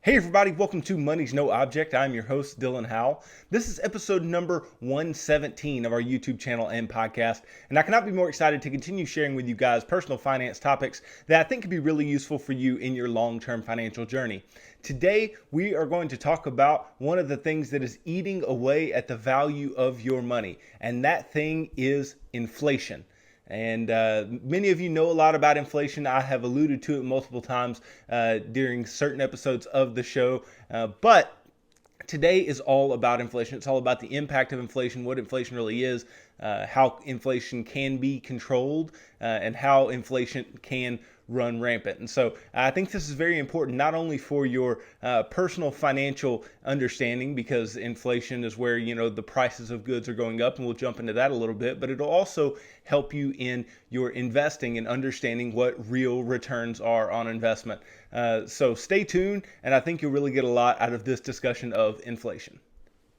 Hey everybody, welcome to Money's No Object. I'm your host, Dylan Howell. This is episode number 117 of our YouTube channel and podcast, and I cannot be more excited to continue sharing with you guys personal finance topics that I think could be really useful for you in your long-term financial journey. Today, we are going to talk about one of the things that is eating away at the value of your money, and that thing is inflation. And many of you know a lot about inflation. I have alluded to it multiple times during certain episodes of the show. But today is all about inflation. It's all about the impact of inflation, what inflation really is, how inflation can be controlled, and how inflation can run rampant. And so I think this is very important, not only for your personal financial understanding, because inflation is where, the prices of goods are going up, and we'll jump into that a little bit, but it'll also help you in your investing and understanding what real returns are on investment. So stay tuned, and I think you'll really get a lot out of this discussion of inflation.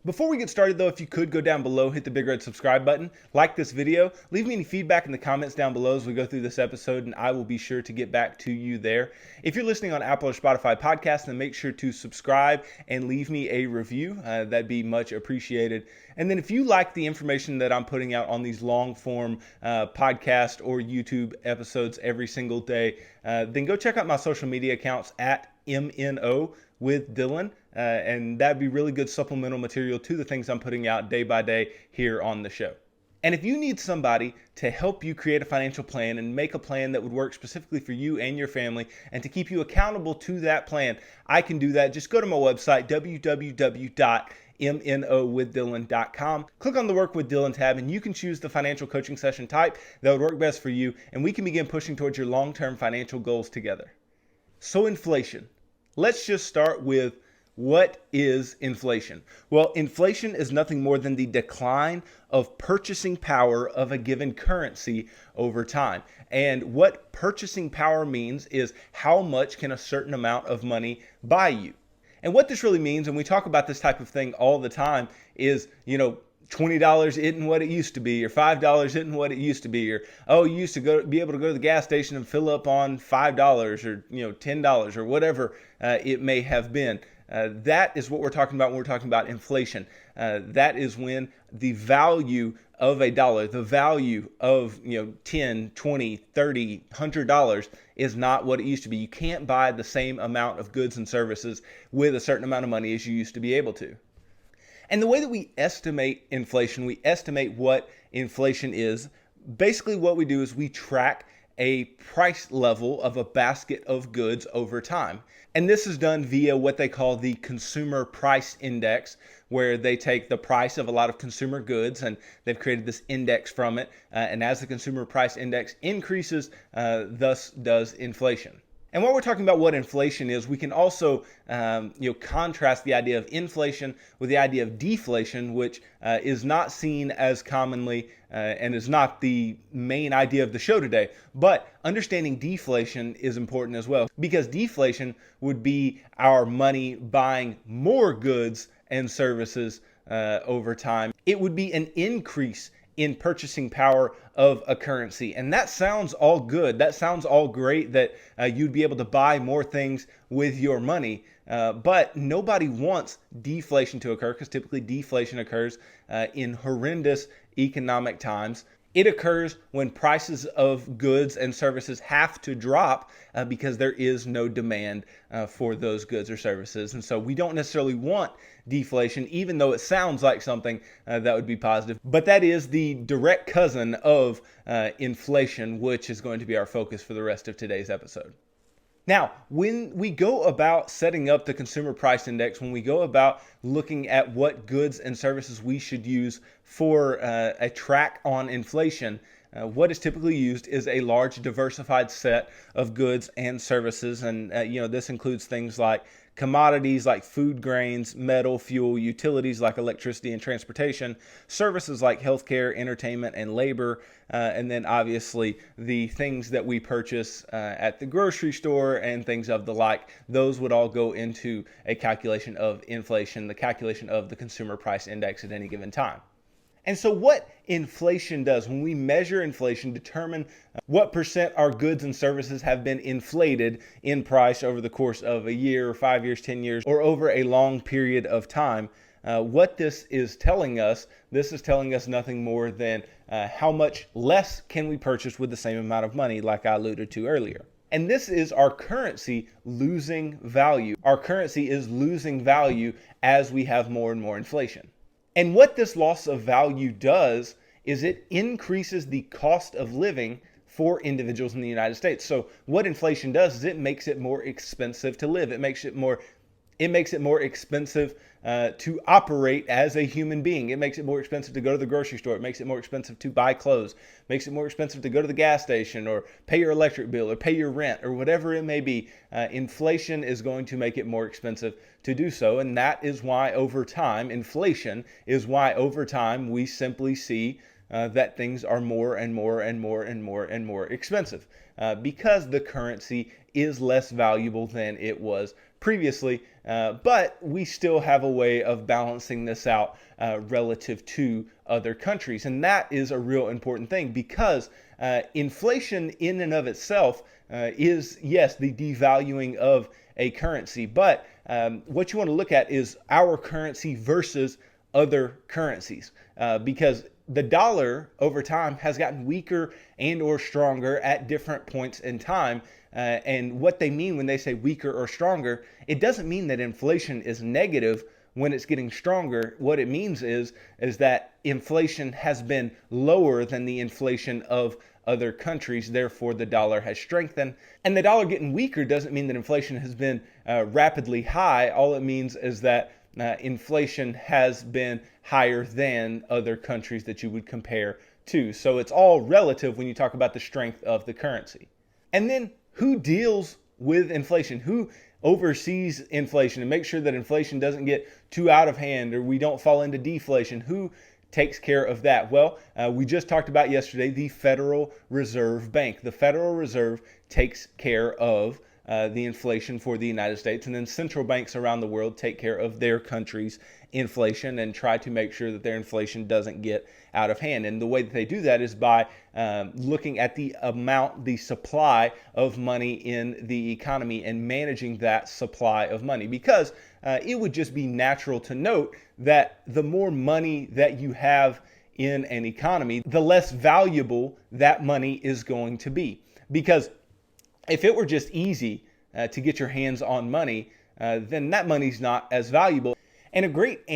Before we get started though, if you could go down below, hit the big red subscribe button, like this video, leave me any feedback in the comments down below as we go through this episode, and I will be sure to get back to you there. If you're listening on Apple or Spotify podcasts, then make sure to subscribe and leave me a review. That'd be much appreciated. And then if you like the information that I'm putting out on these long form podcast or YouTube episodes every single day, then go check out my social media accounts at MNO with Dylan, and that'd be really good supplemental material to the things I'm putting out day by day here on the show. And if you need somebody to help you create a financial plan and make a plan that would work specifically for you and your family and to keep you accountable to that plan, I can do that. Just go to my website, www.mnowithdylan.com. Click on the Work with Dylan tab, and you can choose the financial coaching session type that would work best for you, and we can begin pushing towards your long-term financial goals together. So inflation. Let's just start with, what is inflation? Well, inflation is nothing more than the decline of purchasing power of a given currency over time. And what purchasing power means is how much can a certain amount of money buy you? And what this really means, and we talk about this type of thing all the time, is, $20 isn't what it used to be, or $5 isn't what it used to be, or you used to be able to go to the gas station and fill up on $5 or $10 or whatever it may have been. That is what we're talking about when we're talking about inflation. That is when the value of a dollar, the value of $10, $20, $30, $100 is not what it used to be. You can't buy the same amount of goods and services with a certain amount of money as you used to be able to. And the way that we estimate inflation, we estimate what inflation is. Basically what we do is we track a price level of a basket of goods over time. And this is done via what they call the consumer price index, where they take the price of a lot of consumer goods and they've created this index from it. And as the consumer price index increases, thus does inflation. And while we're talking about what inflation is, we can also contrast the idea of inflation with the idea of deflation, which is not seen as commonly and is not the main idea of the show today. But understanding deflation is important as well, because deflation would be our money buying more goods and services over time. It would be an increase in purchasing power of a currency. And that sounds all good. That sounds all great, that you'd be able to buy more things with your money. But nobody wants deflation to occur, because typically deflation occurs in horrendous economic times. It occurs when prices of goods and services have to drop because there is no demand for those goods or services. And so we don't necessarily want deflation, even though it sounds like something that would be positive. But that is the direct cousin of inflation, which is going to be our focus for the rest of today's episode. Now, when we go about setting up the consumer price index, when we go about looking at what goods and services we should use for a track on inflation, what is typically used is a large diversified set of goods and services. And, this includes things like commodities like food grains, metal, fuel, utilities like electricity and transportation, services like healthcare, entertainment, and labor, and then obviously the things that we purchase at the grocery store and things of the like. Those would all go into a calculation of inflation, the calculation of the consumer price index at any given time. And so what inflation does, when we measure inflation, determine what percent our goods and services have been inflated in price over the course of a year, or 5 years, 10 years, or over a long period of time. What this is telling us nothing more than how much less can we purchase with the same amount of money, like I alluded to earlier. And this is our currency losing value. Our currency is losing value as we have more and more inflation. And what this loss of value does is it increases the cost of living for individuals in the United States. So what inflation does is it makes it more expensive to live. It makes it more expensive to operate as a human being. It makes it more expensive to go to the grocery store. It makes it more expensive to buy clothes. It makes it more expensive to go to the gas station or pay your electric bill or pay your rent or whatever it may be. Inflation is going to make it more expensive to do so. And that is why over time, inflation is why over time we simply see that things are more and more and more and more and more expensive because the currency is less valuable than it was previously, but we still have a way of balancing this out relative to other countries. And that is a real important thing because inflation in and of itself is, yes, the devaluing of a currency, but what you want to look at is our currency versus other currencies because the dollar over time has gotten weaker and or stronger at different points in time. And what they mean when they say weaker or stronger, it doesn't mean that inflation is negative when it's getting stronger. What it means is that inflation has been lower than the inflation of other countries. Therefore, the dollar has strengthened. And the dollar getting weaker doesn't mean that inflation has been rapidly high. All it means is that inflation has been higher than other countries that you would compare to. So it's all relative when you talk about the strength of the currency. And then who deals with inflation? Who oversees inflation and makes sure that inflation doesn't get too out of hand or we don't fall into deflation? Who takes care of that? Well, we just talked about yesterday the Federal Reserve Bank. The Federal Reserve takes care of the inflation for the United States, and then central banks around the world take care of their country's inflation and try to make sure that their inflation doesn't get out of hand. And the way that they do that is by looking at the supply of money in the economy and managing that supply of money, because it would just be natural to note that the more money that you have in an economy, the less valuable that money is going to be. Because if it were just easy to get your hands on money, then that money's not as valuable. And a great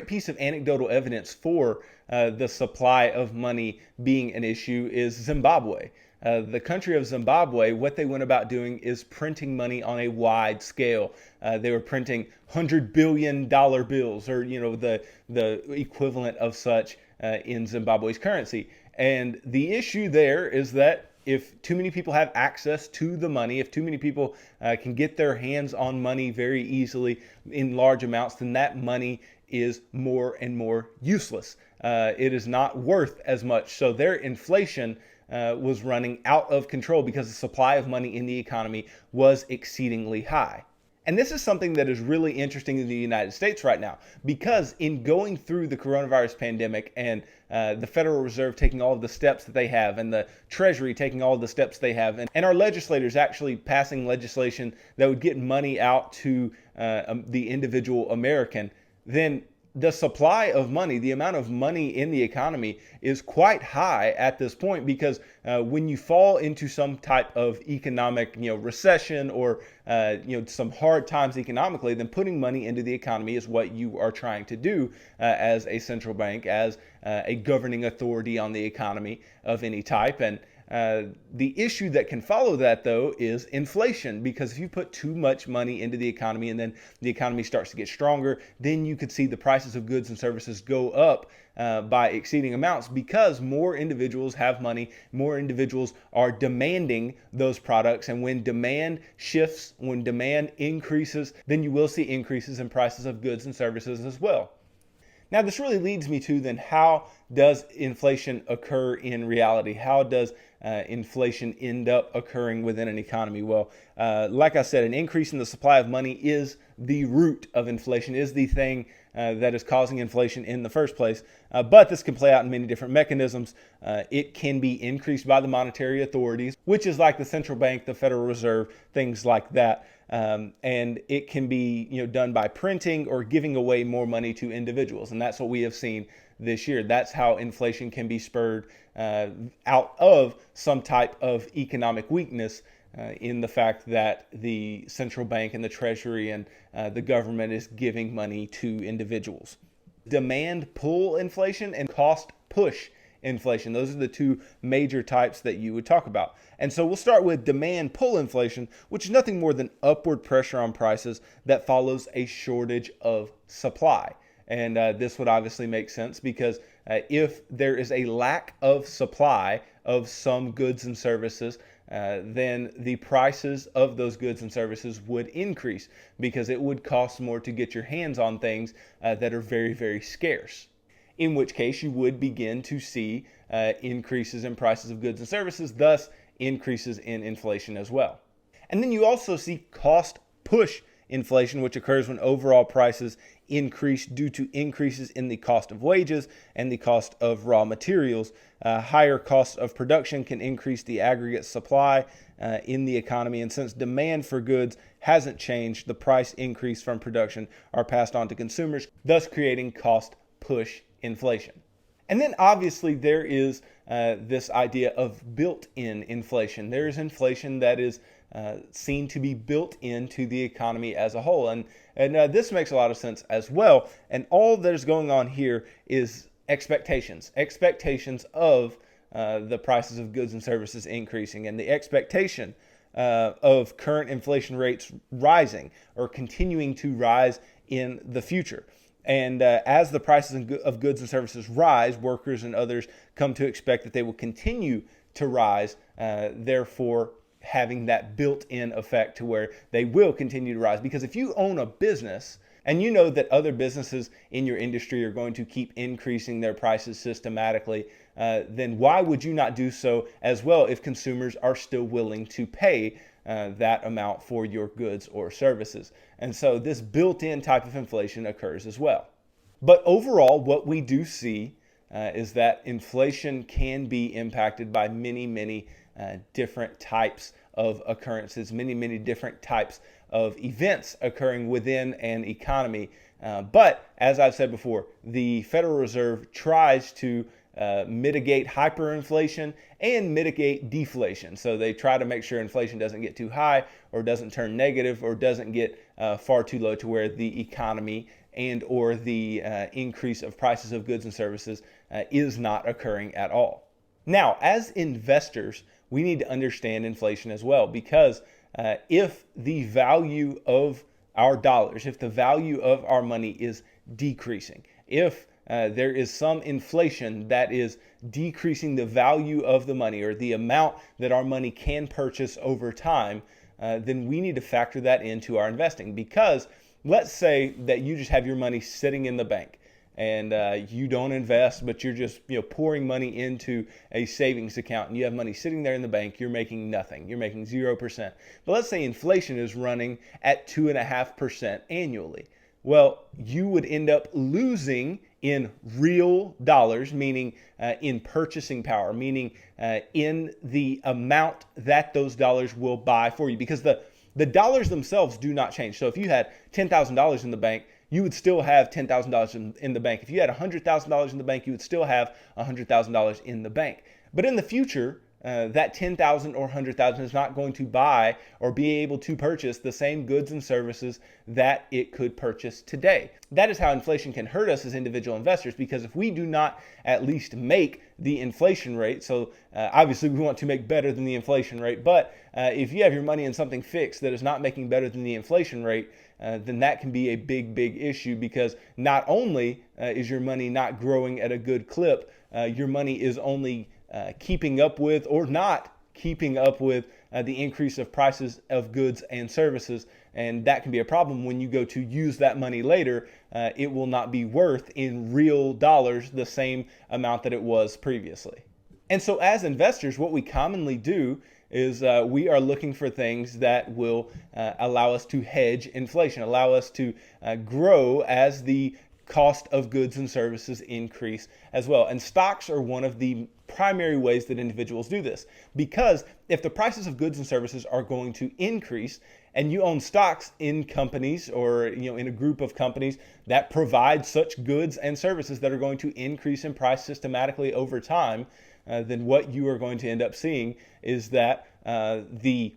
piece of anecdotal evidence for the supply of money being an issue is Zimbabwe. The country of Zimbabwe, what they went about doing is printing money on a wide scale. They were printing $100 billion bills, or the equivalent of such in Zimbabwe's currency. And the issue there is that if too many people have access to the money, if too many people can get their hands on money very easily in large amounts, then that money is more and more useless. It is not worth as much. So their inflation was running out of control because the supply of money in the economy was exceedingly high. And this is something that is really interesting in the United States right now, because in going through the coronavirus pandemic and the Federal Reserve taking all of the steps that they have, and the Treasury taking all of the steps they have, and our legislators actually passing legislation that would get money out to the individual American, then the supply of money, the amount of money in the economy is quite high at this point, because when you fall into some type of economic, recession or some hard times economically, then putting money into the economy is what you are trying to do as a central bank, as a governing authority on the economy of any type. And the issue that can follow that, though, is inflation, because if you put too much money into the economy and then the economy starts to get stronger, then you could see the prices of goods and services go up by exceeding amounts, because more individuals have money, more individuals are demanding those products. And when demand shifts, when demand increases, then you will see increases in prices of goods and services as well. Now, this really leads me to then, how does inflation occur in reality? How does inflation end up occurring within an economy? Well, like I said, an increase in the supply of money is the root of inflation, is the thing that is causing inflation in the first place. But this can play out in many different mechanisms. It can be increased by the monetary authorities, which is like the central bank, the Federal Reserve, things like that. And it can be done by printing or giving away more money to individuals. And that's what we have seen this year. That's how inflation can be spurred out of some type of economic weakness, in the fact that the central bank and the Treasury and the government is giving money to individuals. Demand pull inflation and cost push inflation. Those are the two major types that you would talk about. And so we'll start with demand pull inflation, which is nothing more than upward pressure on prices that follows a shortage of supply. And this would obviously make sense because if there is a lack of supply of some goods and services, then the prices of those goods and services would increase because it would cost more to get your hands on things that are very, very scarce. In which case you would begin to see increases in prices of goods and services, thus increases in inflation as well. And then you also see cost push inflation, which occurs when overall prices increase due to increases in the cost of wages and the cost of raw materials. Higher costs of production can increase the aggregate supply in the economy. And since demand for goods hasn't changed, the price increase from production are passed on to consumers, thus creating cost push inflation. And then obviously there is this idea of built-in inflation. There is inflation that is seen to be built into the economy as a whole. And this makes a lot of sense as well. And all that is going on here is expectations of the prices of goods and services increasing, and the expectation of current inflation rates rising or continuing to rise in the future. And as the prices of goods and services rise, workers and others come to expect that they will continue to rise, therefore having that built-in effect to where they will continue to rise. Because if you own a business and you know that other businesses in your industry are going to keep increasing their prices systematically, then why would you not do so as well if consumers are still willing to pay that amount for your goods or services? And so this built-in type of inflation occurs as well. But overall, what we do see is that inflation can be impacted by many different types of occurrences, many different types of events occurring within an economy. But as I've said before, the Federal Reserve tries to mitigate hyperinflation and mitigate deflation. So they try to make sure inflation doesn't get too high or doesn't turn negative or doesn't get far too low to where the economy and or the increase of prices of goods and services is not occurring at all. Now, as investors, we need to understand inflation as well, because if the value of our dollars, if the value of our money is decreasing, if there is some inflation that is decreasing the value of the money or the amount that our money can purchase over time, then we need to factor that into our investing. Because let's say that you just have your money sitting in the bank and you don't invest, but you're just pouring money into a savings account, and you have money sitting there in the bank. You're making nothing. You're making 0%. But let's say inflation is running at 2.5% annually. Well, you would end up losing in real dollars, meaning in purchasing power, meaning in the amount that those dollars will buy for you, because the dollars themselves do not change. So if you had $10,000 in the bank, you would still have $10,000 in the bank. If you had $100,000 in the bank, you would still have $100,000 in the bank. But in the future, that $10,000 or $100,000 is not going to buy or be able to purchase the same goods and services that it could purchase today. That is how inflation can hurt us as individual investors, because if we do not at least make the inflation rate, so obviously we want to make better than the inflation rate, but if you have your money in something fixed that is not making better than the inflation rate, then that can be a big issue, because not only is your money not growing at a good clip, your money is only keeping up with or not keeping up with the increase of prices of goods and services. And that can be a problem when you go to use that money later. It will not be worth in real dollars the same amount that it was previously. And so as investors, what we commonly do is we are looking for things that will allow us to hedge inflation, allow us to grow as the cost of goods and services increase as well. And stocks are one of the primary ways that individuals do this, because if the prices of goods and services are going to increase and you own stocks in companies or in a group of companies that provide such goods and services that are going to increase in price systematically over time, then what you are going to end up seeing is that the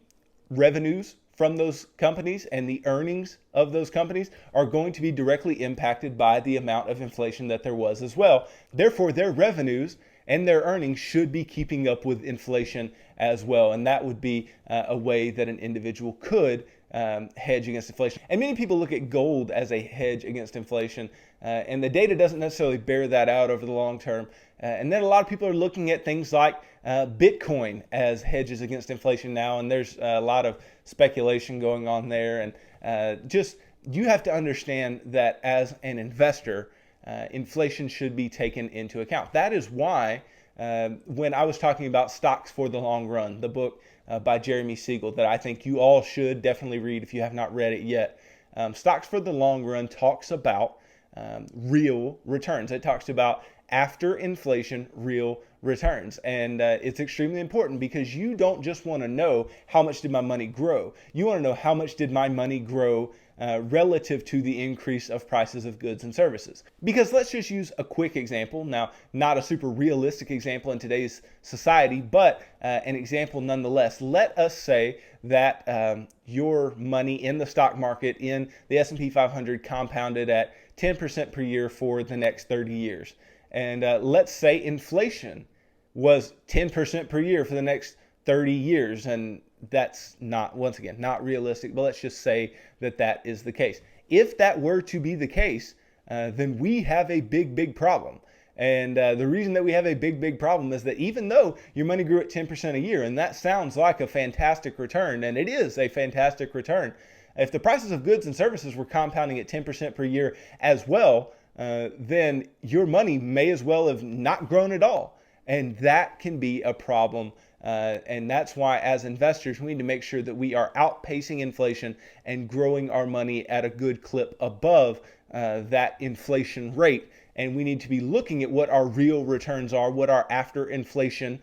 revenues from those companies and the earnings of those companies are going to be directly impacted by the amount of inflation that there was as well. Therefore, their revenues and their earnings should be keeping up with inflation as well. And that would be a way that an individual could hedge against inflation. And many people look at gold as a hedge against inflation, and the data doesn't necessarily bear that out over the long term. And then a lot of people are looking at things like Bitcoin as hedges against inflation now, and there's a lot of speculation going on there. And just you have to understand that as an investor, inflation should be taken into account. That is why when I was talking about Stocks for the Long Run, the book by Jeremy Siegel that I think you all should definitely read if you have not read it yet, Stocks for the Long Run talks about real returns. It talks about after inflation, real returns. And it's extremely important because you don't just want to know how much did my money grow. You want to know how much did my money grow relative to the increase of prices of goods and services. Because let's just use a quick example. Now, not a super realistic example in today's society, but an example nonetheless. Let us say that your money in the stock market in the S&P 500 compounded at 10% per year for the next 30 years. And let's say inflation was 10% per year for the next 30 years. And that's not, once again, not realistic, but let's just say that that is the case. If that were to be the case, then we have a big problem. And the reason that we have a big problem is that even though your money grew at 10% a year, and that sounds like a fantastic return, and it is a fantastic return, if the prices of goods and services were compounding at 10% per year as well, then your money may as well have not grown at all. And that can be a problem. And that's why as investors, we need to make sure that we are outpacing inflation and growing our money at a good clip above that inflation rate. And we need to be looking at what our real returns are, what our after inflation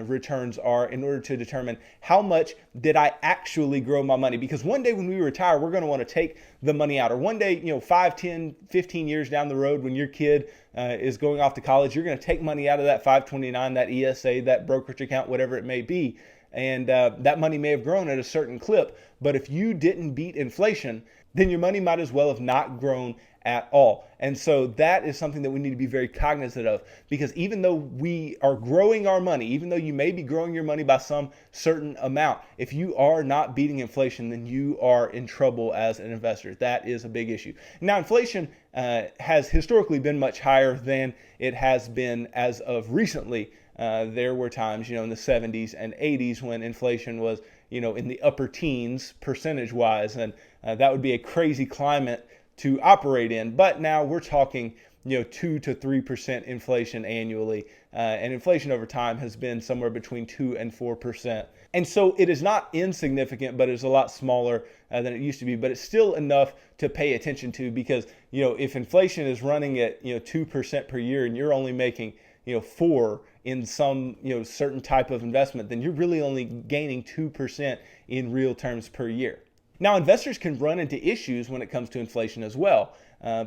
returns are, in order to determine how much did I actually grow my money. Because one day when we retire, we're going to want to take the money out. Or one day, 5, 10, 15 years down the road, when your kid is going off to college, you're going to take money out of that 529, that ESA, that brokerage account, whatever it may be. And that money may have grown at a certain clip. But if you didn't beat inflation, then your money might as well have not grown at all. And so that is something that we need to be very cognizant of, because even though we are growing our money, even though you may be growing your money by some certain amount, if you are not beating inflation, then you are in trouble as an investor. That is a big issue. Now, inflation has historically been much higher than it has been as of recently. There were times, in the 70s and 80s when inflation was, in the upper teens percentage-wise, and that would be a crazy climate to operate in. But now we're talking, 2 to 3% inflation annually, and inflation over time has been somewhere between 2 and 4%. And so it is not insignificant, but it's a lot smaller than it used to be. But it's still enough to pay attention to, because if inflation is running at 2% per year and you're only making 4 in some certain type of investment, then you're really only gaining 2% in real terms per year. Now, investors can run into issues when it comes to inflation as well,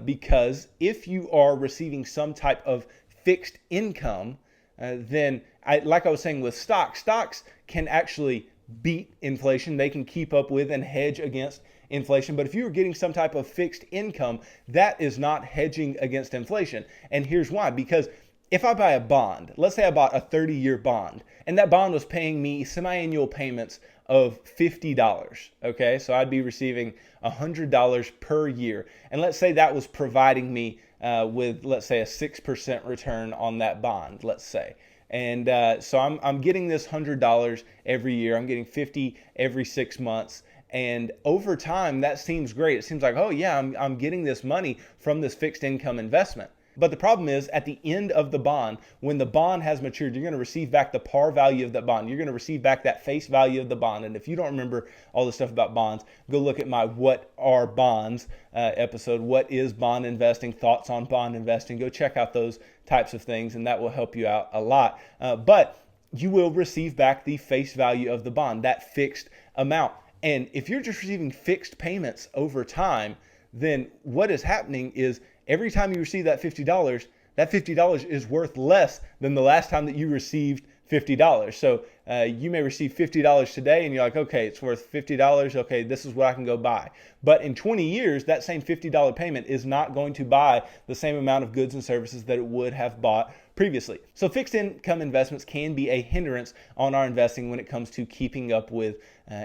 because if you are receiving some type of fixed income, then like I was saying with stocks can actually beat inflation. They can keep up with and hedge against inflation. But if you are getting some type of fixed income, that is not hedging against inflation. And here's why. Because if I buy a bond, let's say I bought a 30-year bond, and that bond was paying me semi-annual payments of $50, okay? So I'd be receiving $100 per year. And let's say that was providing me with, let's say, a 6% return on that bond, let's say. And so I'm getting this $100 every year. I'm getting $50 every 6 months. And over time, that seems great. It seems like, oh yeah, I'm getting this money from this fixed income investment. But the problem is at the end of the bond, when the bond has matured, you're going to receive back the par value of that bond. You're going to receive back that face value of the bond. And if you don't remember all the stuff about bonds, go look at my What Are Bonds episode. What is bond investing? Thoughts on bond investing. Go check out those types of things, and that will help you out a lot. But you will receive back the face value of the bond, that fixed amount. And if you're just receiving fixed payments over time, then what is happening is every time you receive that $50, that $50 is worth less than the last time that you received $50. So you may receive $50 today and you're like, okay, it's worth $50. Okay, this is what I can go buy. But in 20 years, that same $50 payment is not going to buy the same amount of goods and services that it would have bought previously. So fixed income investments can be a hindrance on our investing when it comes to keeping up with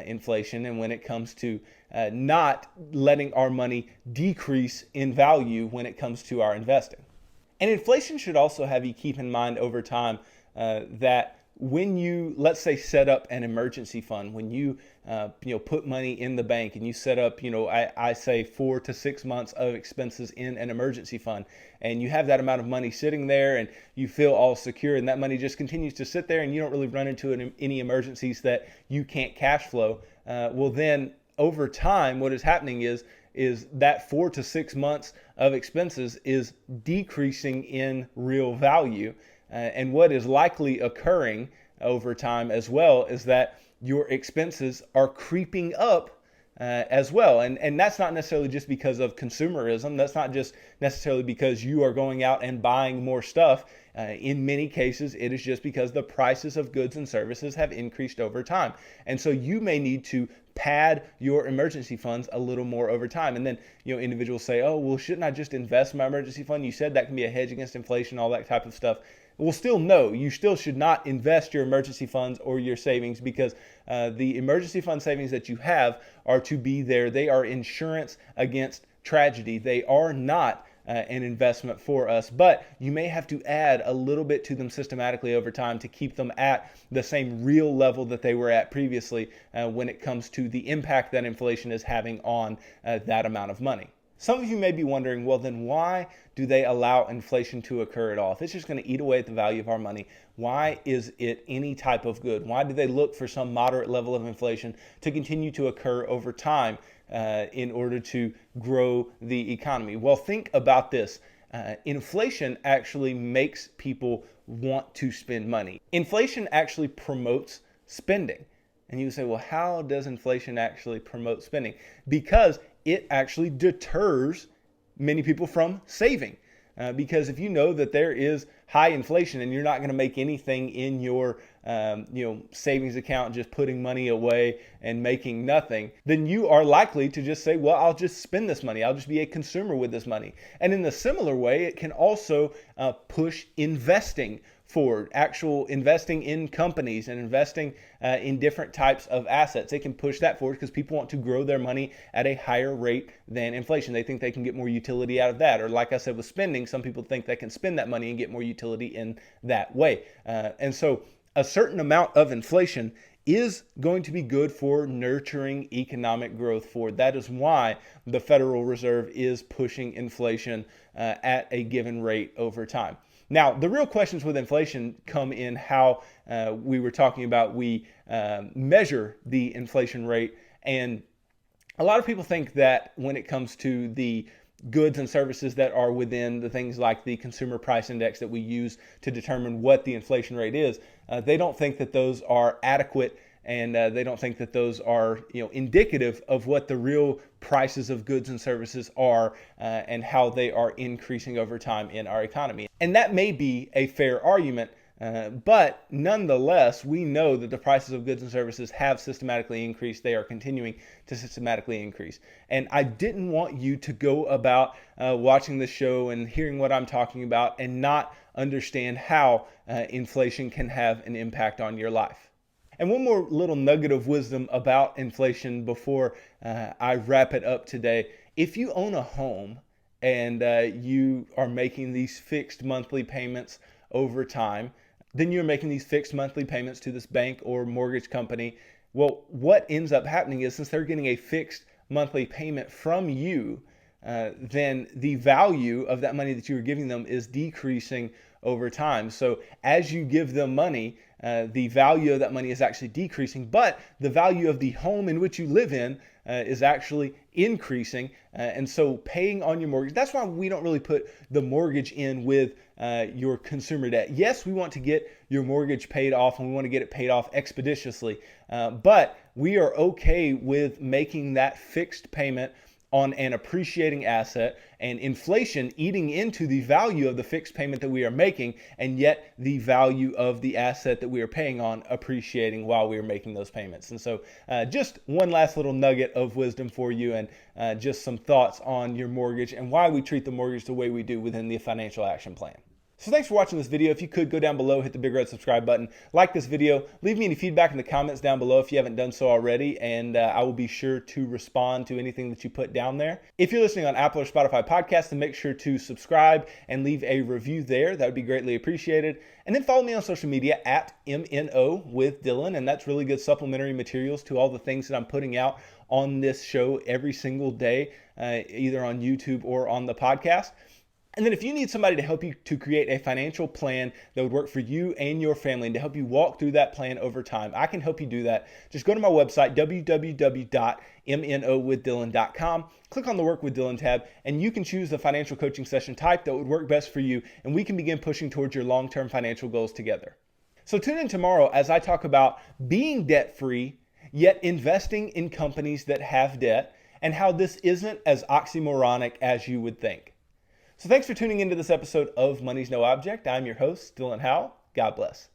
inflation, and when it comes to not letting our money decrease in value when it comes to our investing. And inflation should also have you keep in mind over time that when you, let's say, set up an emergency fund, when you put money in the bank and you set up, I say 4 to 6 months of expenses in an emergency fund, and you have that amount of money sitting there and you feel all secure, and that money just continues to sit there and you don't really run into any emergencies that you can't cash flow, well then over time what is happening is that 4 to 6 months of expenses is decreasing in real value. And what is likely occurring over time as well is that your expenses are creeping up as well. And that's not necessarily just because of consumerism. That's not just necessarily because you are going out and buying more stuff. In many cases, it is just because the prices of goods and services have increased over time. And so you may need to pad your emergency funds a little more over time. And then, individuals say, oh, well, shouldn't I just invest my emergency fund? You said that can be a hedge against inflation, all that type of stuff. Well, still no, you still should not invest your emergency funds or your savings, because the emergency fund savings that you have are to be there. They are insurance against tragedy. They are not an investment for us, but you may have to add a little bit to them systematically over time to keep them at the same real level that they were at previously when it comes to the impact that inflation is having on that amount of money. Some of you may be wondering, well, then why do they allow inflation to occur at all? If it's just going to eat away at the value of our money, why is it any type of good? Why do they look for some moderate level of inflation to continue to occur over time in order to grow the economy? Well, think about this. Inflation actually makes people want to spend money. Inflation actually promotes spending. And you say, well, how does inflation actually promote spending? Because it actually deters many people from saving. Because if you know that there is high inflation and you're not going to make anything in your savings account, just putting money away and making nothing, then you are likely to just say, well, I'll just spend this money. I'll just be a consumer with this money. And in a similar way, it can also push investing forward, actual investing in companies and investing in different types of assets. They can push that forward because people want to grow their money at a higher rate than inflation. They think they can get more utility out of that. Or like I said with spending, some people think they can spend that money and get more utility in that way. And so a certain amount of inflation is going to be good for nurturing economic growth forward. That is why the Federal Reserve is pushing inflation at a given rate over time. Now, the real questions with inflation come in how we were talking about we measure the inflation rate. And a lot of people think that when it comes to the goods and services that are within the things like the consumer price index that we use to determine what the inflation rate is, they don't think that those are adequate, and they don't think that those are indicative of what the real prices of goods and services are and how they are increasing over time in our economy. And that may be a fair argument, but nonetheless, we know that the prices of goods and services have systematically increased. They are continuing to systematically increase. And I didn't want you to go about watching the show and hearing what I'm talking about and not understand how inflation can have an impact on your life. And one more little nugget of wisdom about inflation before I wrap it up today. If you own a home and you are making these fixed monthly payments over time, then you're making these fixed monthly payments to this bank or mortgage company. Well, what ends up happening is, since they're getting a fixed monthly payment from you, then the value of that money that you are giving them is decreasing over time. So as you give them money, the value of that money is actually decreasing, but the value of the home in which you live in is actually increasing. And so paying on your mortgage, that's why we don't really put the mortgage in with your consumer debt. Yes, we want to get your mortgage paid off and we want to get it paid off expeditiously, but we are okay with making that fixed payment on an appreciating asset and inflation eating into the value of the fixed payment that we are making, and yet the value of the asset that we are paying on appreciating while we are making those payments. And so just one last little nugget of wisdom for you, and just some thoughts on your mortgage and why we treat the mortgage the way we do within the financial action plan. So thanks for watching this video. If you could, go down below, hit the big red subscribe button, like this video, leave me any feedback in the comments down below if you haven't done so already, and I will be sure to respond to anything that you put down there. If you're listening on Apple or Spotify podcasts, then make sure to subscribe and leave a review there. That would be greatly appreciated. And then follow me on social media at MNO with Dylan, and that's really good supplementary materials to all the things that I'm putting out on this show every single day, either on YouTube or on the podcast. And then if you need somebody to help you to create a financial plan that would work for you and your family and to help you walk through that plan over time, I can help you do that. Just go to my website, www.mnowithdylan.com, click on the Work with Dylan tab, and you can choose the financial coaching session type that would work best for you, and we can begin pushing towards your long-term financial goals together. So tune in tomorrow as I talk about being debt-free, yet investing in companies that have debt, and how this isn't as oxymoronic as you would think. So thanks for tuning into this episode of Money's No Object. I'm your host, Dylan Howell. God bless.